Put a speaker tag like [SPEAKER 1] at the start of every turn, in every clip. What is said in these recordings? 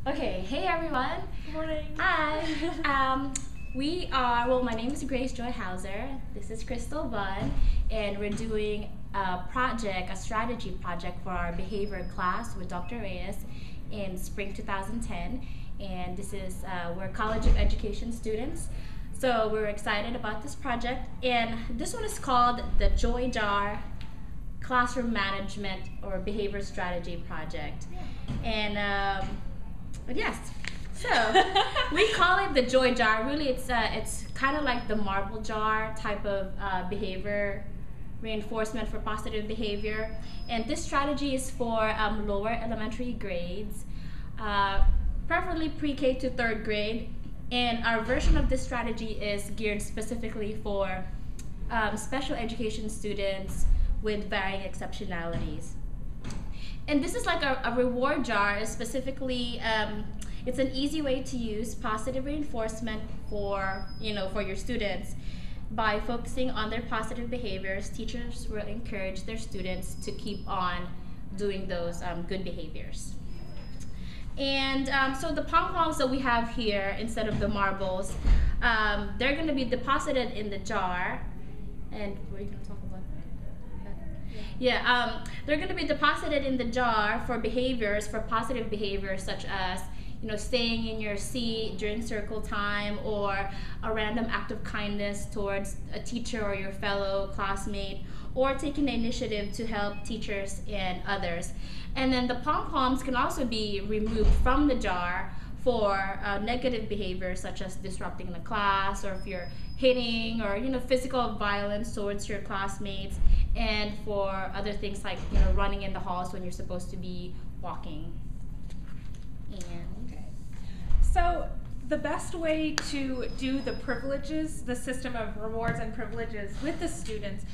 [SPEAKER 1] Okay, hey everyone.
[SPEAKER 2] Good morning.
[SPEAKER 1] Hi. My name is Grace Joy Hauser. This is Crystal Bunn, and we're doing a strategy project for our behavior class with Dr. Reyes in spring 2010. And we're College of Education students. So we're excited about this project. And this one is called the Joy Jar Classroom Management or Behavior Strategy Project. And but yes, so we call it the Joy Jar. Really, it's kind of like the marble jar type of behavior reinforcement for positive behavior. And this strategy is for lower elementary grades, preferably pre-K to third grade. And our version of this strategy is geared specifically for special education students with varying exceptionalities. And this is like a reward jar. Specifically, it's an easy way to use positive reinforcement for your students. By focusing on their positive behaviors, teachers will encourage their students to keep on doing those good behaviors. And so the pom-poms that we have here, instead of the marbles, they're going to be deposited in the jar. And were you going to talk about that? Yeah, they're going to be deposited in the jar for positive behaviors such as staying in your seat during circle time, or a random act of kindness towards a teacher or your fellow classmate, or taking the initiative to help teachers and others. And then the pom-poms can also be removed from the jar for negative behaviors such as disrupting the class, or if you're hitting or physical violence towards your classmates, and for other things like running in the halls when you're supposed to be walking.
[SPEAKER 2] So the best way to do the privileges, the system of rewards and privileges with the students,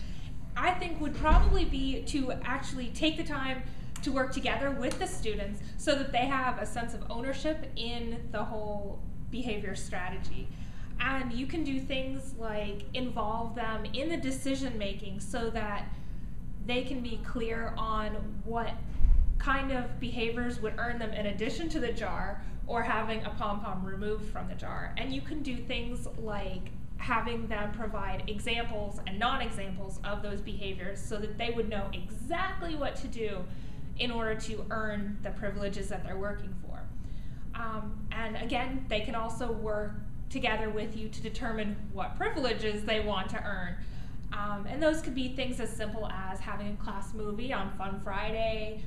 [SPEAKER 2] I think would probably be to actually take the time to work together with the students so that they have a sense of ownership in the whole behavior strategy. And you can do things like involve them in the decision making so that they can be clear on what kind of behaviors would earn them in addition to the jar, or having a pom-pom removed from the jar. And you can do things like having them provide examples and non-examples of those behaviors so that they would know exactly what to do in order to earn the privileges that they're working for. And again, they can also work together with you to determine what privileges they want to earn. And those could be things as simple as having a class movie on Fun Friday,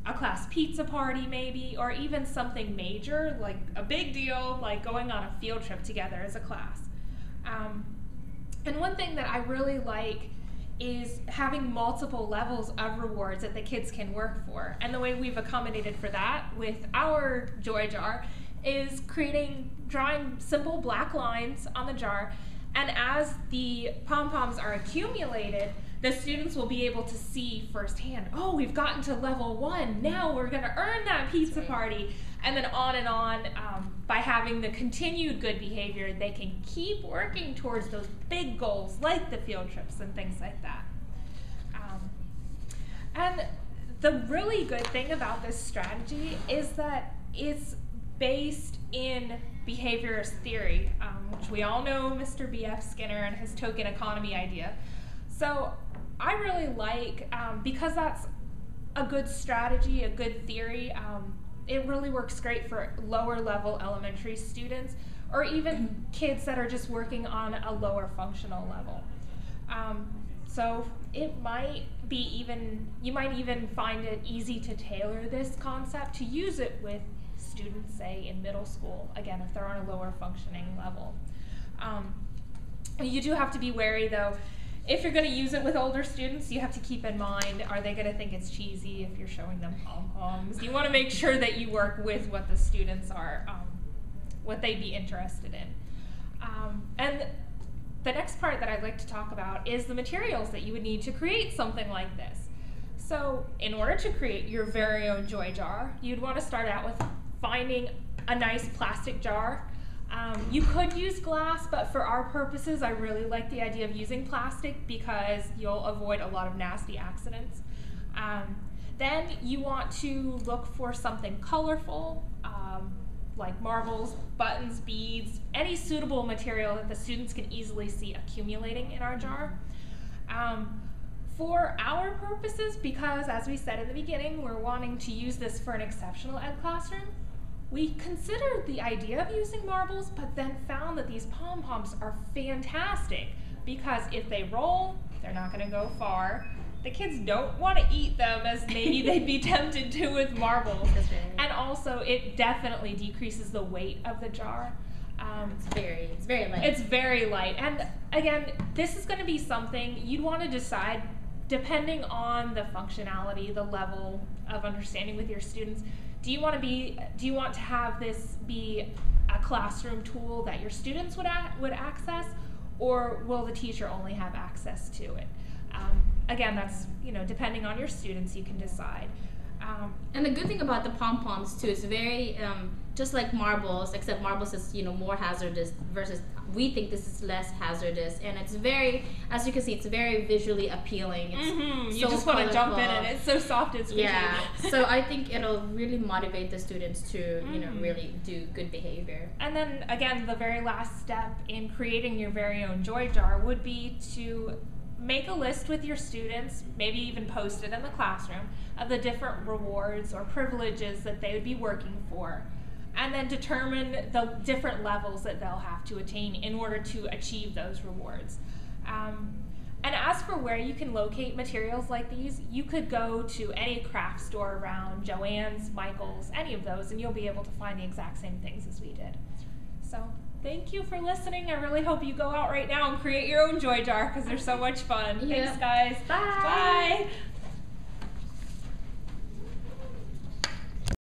[SPEAKER 2] a class pizza party maybe, or even something major, like a big deal, like going on a field trip together as a class. And one thing that I really like is having multiple levels of rewards that the kids can work for. And the way we've accommodated for that with our Joy Jar is drawing simple black lines on the jar, and as the pom-poms are accumulated, the students will be able to see firsthand, oh, we've gotten to level 1, now we're going to earn that pizza party. And then on, by having the continued good behavior, they can keep working towards those big goals like the field trips and things like that. And the really good thing about this strategy is that it's based in behaviorist theory, which we all know Mr. B.F. Skinner and his token economy idea. So I really like, because that's a good strategy, a good theory, it really works great for lower level elementary students, or even kids that are just working on a lower functional level. So it might be you might even find it easy to tailor this concept to use it with students, say, in middle school, again, if they're on a lower functioning level. You do have to be wary, though. If you're going to use it with older students, you have to keep in mind, are they going to think it's cheesy if you're showing them pom-poms? You want to make sure that you work with what the students are, what they'd be interested in. And the next part that I'd like to talk about is the materials that you would need to create something like this. So in order to create your very own Joy Jar, you'd want to start out with finding a nice plastic jar. You could use glass, but for our purposes, I really like the idea of using plastic because you'll avoid a lot of nasty accidents. Then you want to look for something colorful, like marbles, buttons, beads, any suitable material that the students can easily see accumulating in our jar. For our purposes, because as we said in the beginning, we're wanting to use this for an exceptional ed classroom, we considered the idea of using marbles, but then found that these pom-poms are fantastic because if they roll, they're not going to go far. The kids don't want to eat them as maybe they'd be tempted to with marbles.
[SPEAKER 1] That's right.
[SPEAKER 2] And also, it definitely decreases the weight of the jar.
[SPEAKER 1] It's very light.
[SPEAKER 2] It's very light. And again, this is going to be something you'd want to decide depending on the functionality, the level of understanding with your students. Do you want to have this be a classroom tool that your students would access, or will the teacher only have access to it? Again, that's, depending on your students, you can decide.
[SPEAKER 1] And the good thing about the pom-poms too is very just like marbles, except marbles is more hazardous versus we think this is less hazardous, and it's very, as you can see, it's very visually appealing. It's
[SPEAKER 2] You just want to jump in and it's so soft, it's squishy.
[SPEAKER 1] Yeah. So I think it'll really motivate the students to really do good behavior.
[SPEAKER 2] And then again, the very last step in creating your very own joy jar would be to make a list with your students, maybe even post it in the classroom, of the different rewards or privileges that they would be working for, and then determine the different levels that they'll have to attain in order to achieve those rewards. And as for where you can locate materials like these, you could go to any craft store around, Joann's, Michael's, any of those, and you'll be able to find the exact same things as we did. So thank you for listening. I really hope you go out right now and create your own joy jar because they're so much fun.
[SPEAKER 1] Yeah.
[SPEAKER 2] Thanks, guys.
[SPEAKER 1] Bye.
[SPEAKER 2] Bye.